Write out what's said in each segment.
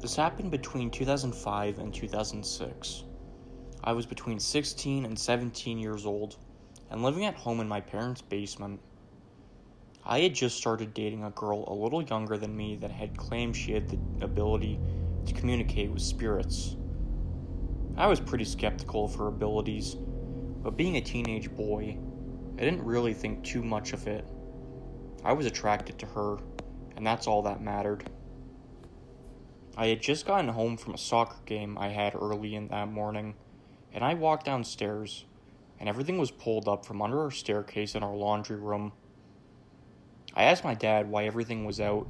This happened between 2005 and 2006. I was between 16 and 17 years old and living at home in my parents' basement. I had just started dating a girl a little younger than me that had claimed she had the ability to communicate with spirits. I was pretty skeptical of her abilities, but being a teenage boy, I didn't really think too much of it. I was attracted to her, and that's all that mattered. I had just gotten home from a soccer game I had early in that morning, and I walked downstairs, and everything was pulled up from under our staircase in our laundry room. I asked my dad why everything was out,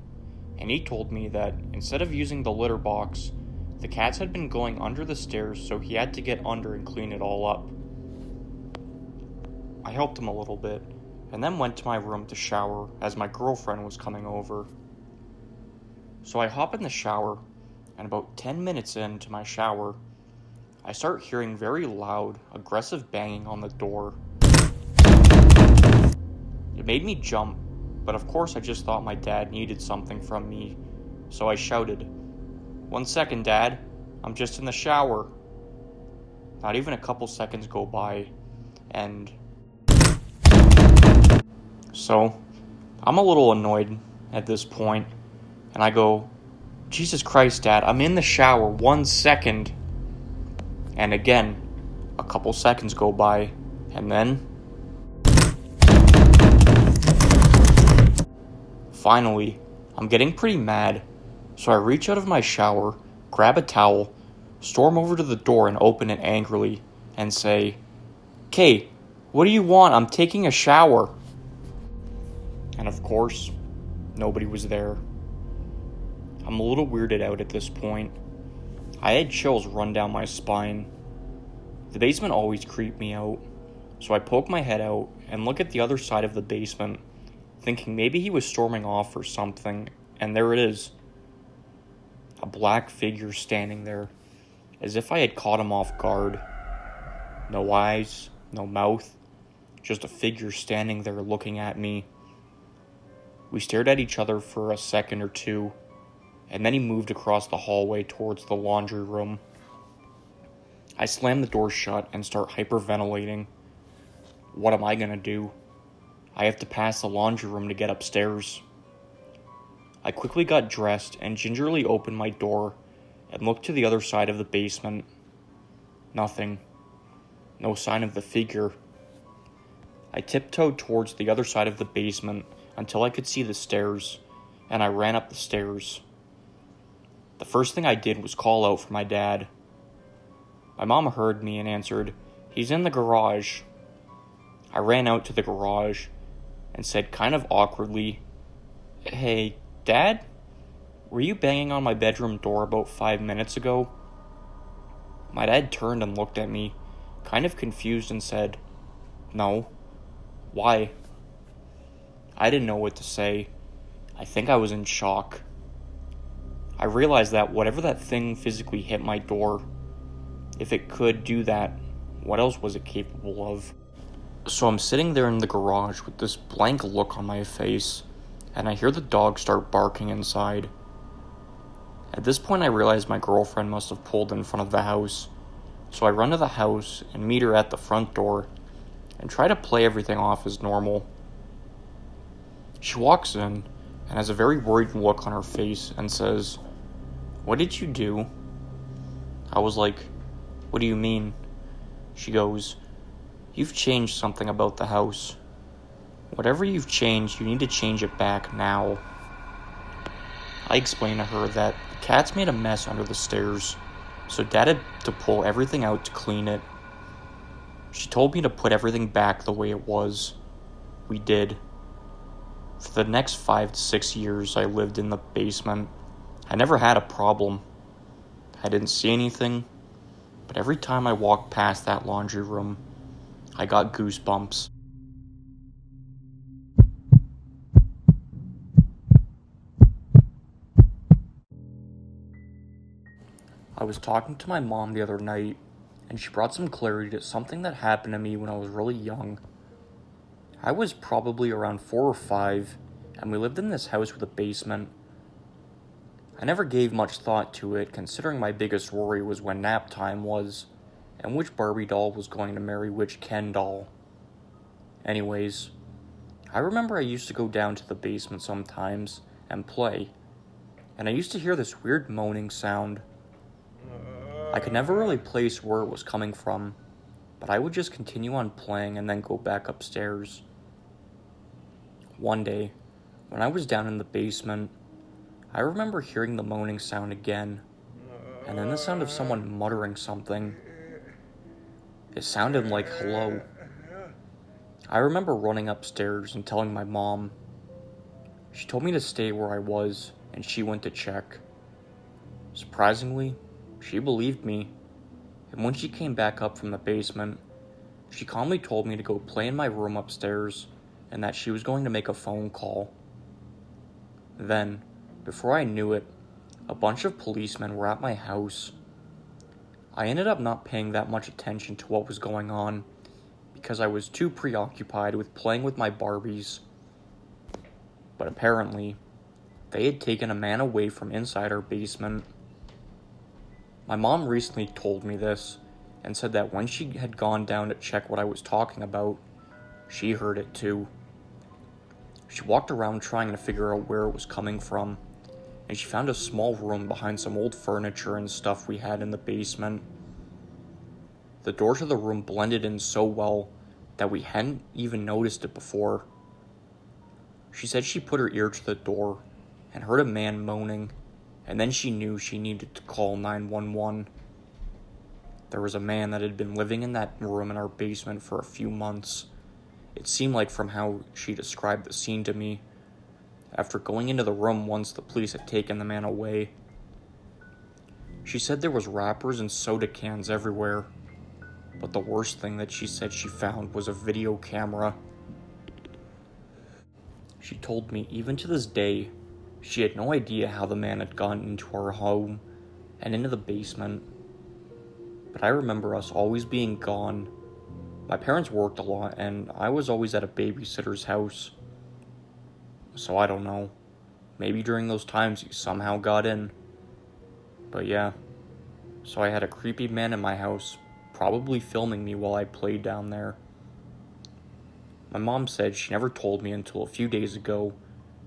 and he told me that instead of using the litter box, the cats had been going under the stairs, so he had to get under and clean it all up. I helped him a little bit, and then went to my room to shower as my girlfriend was coming over. So I hop in the shower, and about 10 minutes into my shower, I start hearing very loud, aggressive banging on the door. It made me jump, but of course I just thought my dad needed something from me, so I shouted, "1 second, Dad, I'm just in the shower." Not even a couple seconds go by, and so I'm a little annoyed at this point, and I go, "Jesus Christ, Dad, I'm in the shower, 1 second." And again, a couple seconds go by, and then finally, I'm getting pretty mad, so I reach out of my shower, grab a towel, storm over to the door and open it angrily, and say, "Kay, what do you want? I'm taking a shower." And of course, nobody was there. I'm a little weirded out at this point. I had chills run down my spine. The basement always creeped me out, so I poke my head out and look at the other side of the basement, thinking maybe he was storming off or something, and there it is. A black figure standing there, as if I had caught him off guard. No eyes, no mouth, just a figure standing there looking at me. We stared at each other for a second or two, and then he moved across the hallway towards the laundry room. I slam the door shut and start hyperventilating. What am I gonna do? I have to pass the laundry room to get upstairs. I quickly got dressed and gingerly opened my door and looked to the other side of the basement. Nothing. No sign of the figure. I tiptoed towards the other side of the basement until I could see the stairs, and I ran up the stairs. The first thing I did was call out for my dad. My mom heard me and answered, "He's in the garage." I ran out to the garage and said kind of awkwardly, "Hey, Dad? Were you banging on my bedroom door about 5 minutes ago?" My dad turned and looked at me, kind of confused, and said, "No. Why?" I didn't know what to say. I think I was in shock. I realized that whatever that thing physically hit my door, if it could do that, what else was it capable of? So I'm sitting there in the garage with this blank look on my face, and I hear the dog start barking inside. At this point I realize my girlfriend must have pulled in front of the house, so I run to the house and meet her at the front door, and try to play everything off as normal. She walks in, and has a very worried look on her face, and says, "What did you do?" I was like, "What do you mean?" She goes, "You've changed something about the house. Whatever you've changed, you need to change it back now." I explained to her that the cats made a mess under the stairs, so Dad had to pull everything out to clean it. She told me to put everything back the way it was. We did. For the next 5 to 6 years I lived in the basement. I never had a problem. I didn't see anything, but every time I walked past that laundry room, I got goosebumps. I was talking to my mom the other night, and she brought some clarity to something that happened to me when I was really young. I was probably around 4 or 5, and we lived in this house with a basement. I never gave much thought to it, considering my biggest worry was when nap time was, and which Barbie doll was going to marry which Ken doll. Anyways, I remember I used to go down to the basement sometimes and play, and I used to hear this weird moaning sound. I could never really place where it was coming from, but I would just continue on playing and then go back upstairs. One day, when I was down in the basement, I remember hearing the moaning sound again, and then the sound of someone muttering something. It sounded like hello. I remember running upstairs and telling my mom. She told me to stay where I was, and she went to check. Surprisingly, she believed me, and when she came back up from the basement, she calmly told me to go play in my room upstairs and that she was going to make a phone call. Then, before I knew it, a bunch of policemen were at my house. I ended up not paying that much attention to what was going on because I was too preoccupied with playing with my Barbies. But apparently, they had taken a man away from inside our basement. My mom recently told me this and said that when she had gone down to check what I was talking about, she heard it too. She walked around trying to figure out where it was coming from, and she found a small room behind some old furniture and stuff we had in the basement. The door to the room blended in so well that we hadn't even noticed it before. She said she put her ear to the door and heard a man moaning, and then she knew she needed to call 911. There was a man that had been living in that room in our basement for a few months. It seemed like from how she described the scene to me. After going into the room once the police had taken the man away, she said there was wrappers and soda cans everywhere. But the worst thing that she said she found was a video camera. She told me even to this day, she had no idea how the man had gotten into our home and into the basement. But I remember us always being gone. My parents worked a lot, and I was always at a babysitter's house. So I don't know. Maybe during those times he somehow got in. But yeah. So I had a creepy man in my house, probably filming me while I played down there. My mom said she never told me until a few days ago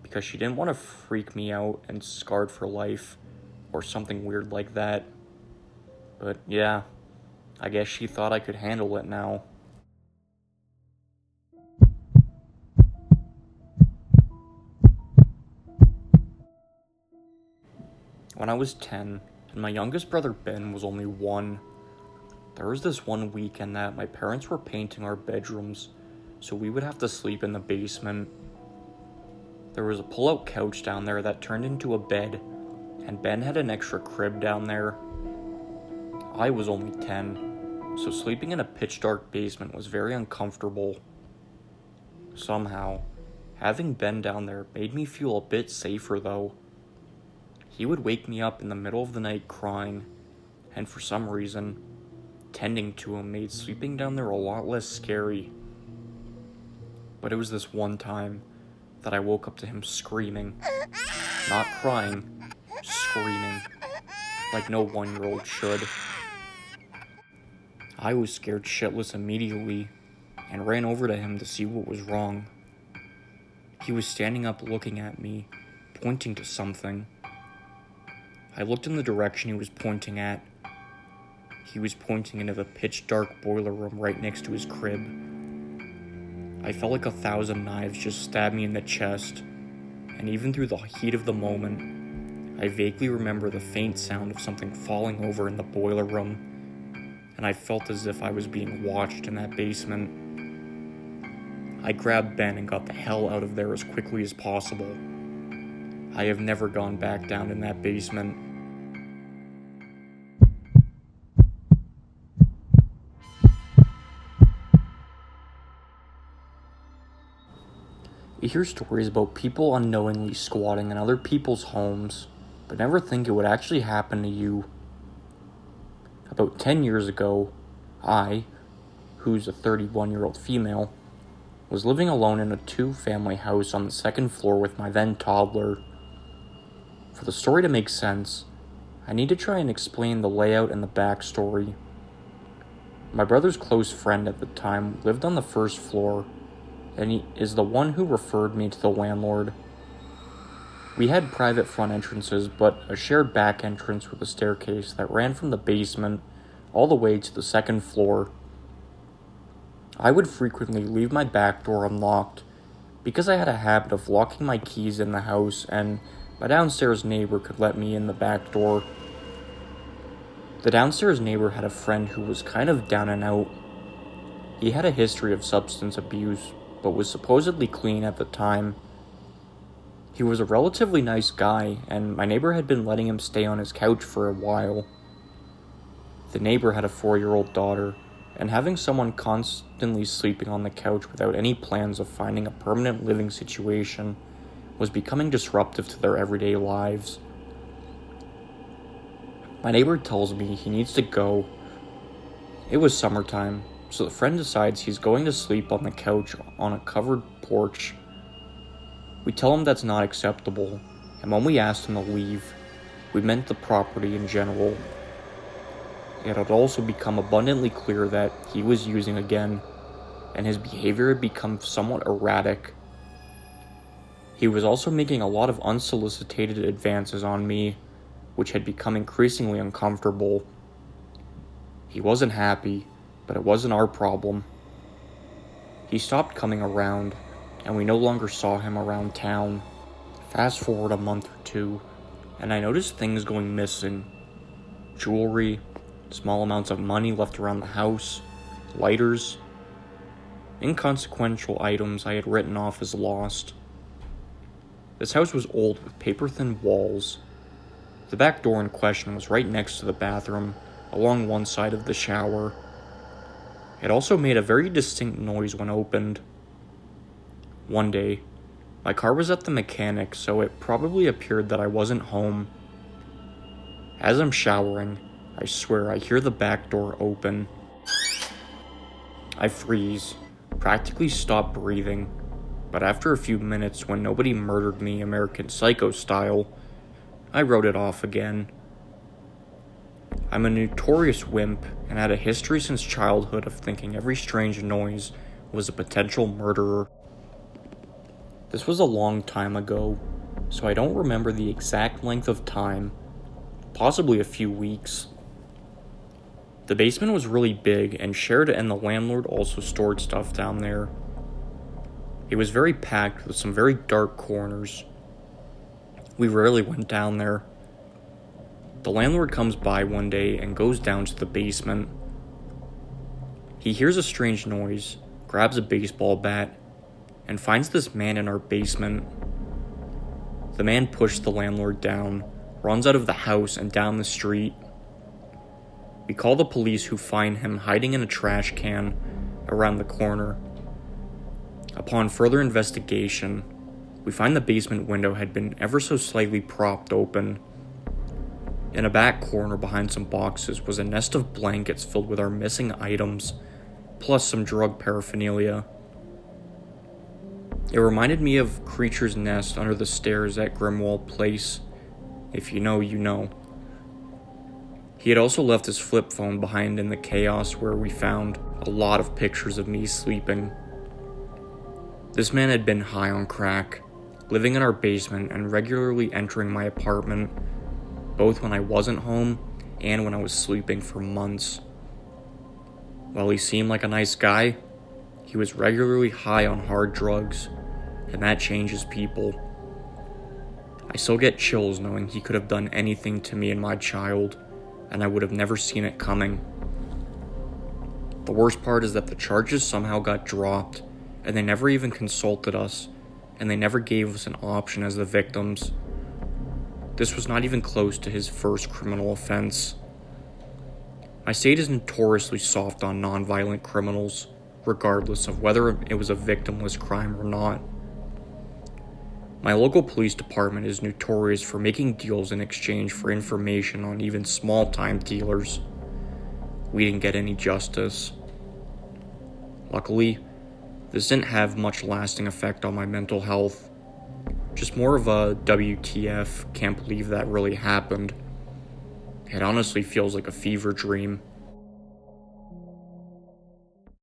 because she didn't want to freak me out and scarred for life or something weird like that. But yeah, I guess she thought I could handle it now. When I was 10, and my youngest brother Ben was only 1, there was this one weekend that my parents were painting our bedrooms, so we would have to sleep in the basement. There was a pull-out couch down there that turned into a bed, and Ben had an extra crib down there. I was only 10, so sleeping in a pitch-dark basement was very uncomfortable. Somehow, having Ben down there made me feel a bit safer though. He would wake me up in the middle of the night crying, and for some reason, tending to him made sleeping down there a lot less scary. But it was this one time that I woke up to him screaming. Not crying, screaming. Like no 1-year-old should. I was scared shitless immediately, and ran over to him to see what was wrong. He was standing up looking at me, pointing to something. I looked in the direction he was pointing at. He was pointing into the pitch-dark boiler room right next to his crib. I felt like 1,000 knives just stabbed me in the chest, and even through the heat of the moment, I vaguely remember the faint sound of something falling over in the boiler room, and I felt as if I was being watched in that basement. I grabbed Ben and got the hell out of there as quickly as possible. I have never gone back down in that basement. You hear stories about people unknowingly squatting in other people's homes, but never think it would actually happen to you. About 10 years ago, I, who's a 31-year-old female, was living alone in a 2-family house on the 2nd floor with my then toddler. For the story to make sense, I need to try and explain the layout and the backstory. My brother's close friend at the time lived on the first floor, and he is the one who referred me to the landlord. We had private front entrances, but a shared back entrance with a staircase that ran from the basement all the way to the second floor. I would frequently leave my back door unlocked because I had a habit of locking my keys in the house, and my downstairs neighbor could let me in the back door. The downstairs neighbor had a friend who was kind of down and out. He had a history of substance abuse, but was supposedly clean at the time. He was a relatively nice guy, and my neighbor had been letting him stay on his couch for a while. The neighbor had a 4-year-old daughter, and having someone constantly sleeping on the couch without any plans of finding a permanent living situation was becoming disruptive to their everyday lives. My neighbor tells me he needs to go. It was summertime, so the friend decides he's going to sleep on the couch on a covered porch. We tell him that's not acceptable, and when we asked him to leave, we meant the property in general. It had also become abundantly clear that he was using again, and his behavior had become somewhat erratic. He was also making a lot of unsolicited advances on me, which had become increasingly uncomfortable. He wasn't happy, but it wasn't our problem. He stopped coming around, and we no longer saw him around town. Fast forward a month or two, and I noticed things going missing. Jewelry, small amounts of money left around the house, lighters, inconsequential items I had written off as lost. This house was old with paper-thin walls. The back door in question was right next to the bathroom, along one side of the shower. It also made a very distinct noise when opened. One day, my car was at the mechanic, so it probably appeared that I wasn't home. As I'm showering, I swear I hear the back door open. I freeze, practically stop breathing, but after a few minutes, when nobody murdered me American Psycho style, I wrote it off again. I'm a notorious wimp and had a history since childhood of thinking every strange noise was a potential murderer. This was a long time ago, so I don't remember the exact length of time, possibly a few weeks. The basement was really big and shared, and the landlord also stored stuff down there. It was very packed with some very dark corners. We rarely went down there. The landlord comes by one day and goes down to the basement. He hears a strange noise, grabs a baseball bat, and finds this man in our basement. The man pushed the landlord down, runs out of the house and down the street. We call the police, who find him hiding in a trash can around the corner. Upon further investigation, we find the basement window had been ever so slightly propped open. In a back corner behind some boxes was a nest of blankets filled with our missing items, plus some drug paraphernalia. It reminded me of Creature's Nest under the stairs at Grimwald Place. If you know, you know. He had also left his flip phone behind in the chaos, where we found a lot of pictures of me sleeping. This man had been high on crack, living in our basement and regularly entering my apartment, both when I wasn't home and when I was sleeping, for months. While he seemed like a nice guy, he was regularly high on hard drugs, and that changes people. I still get chills knowing he could have done anything to me and my child, and I would have never seen it coming. The worst part is that the charges somehow got dropped, and they never even consulted us, and they never gave us an option as the victims. This was not even close to his first criminal offense. My state is notoriously soft on non-violent criminals, regardless of whether it was a victimless crime or not. My local police department is notorious for making deals in exchange for information on even small-time dealers. We didn't get any justice. Luckily, this didn't have much lasting effect on my mental health. Just more of a WTF, can't believe that really happened. It honestly feels like a fever dream.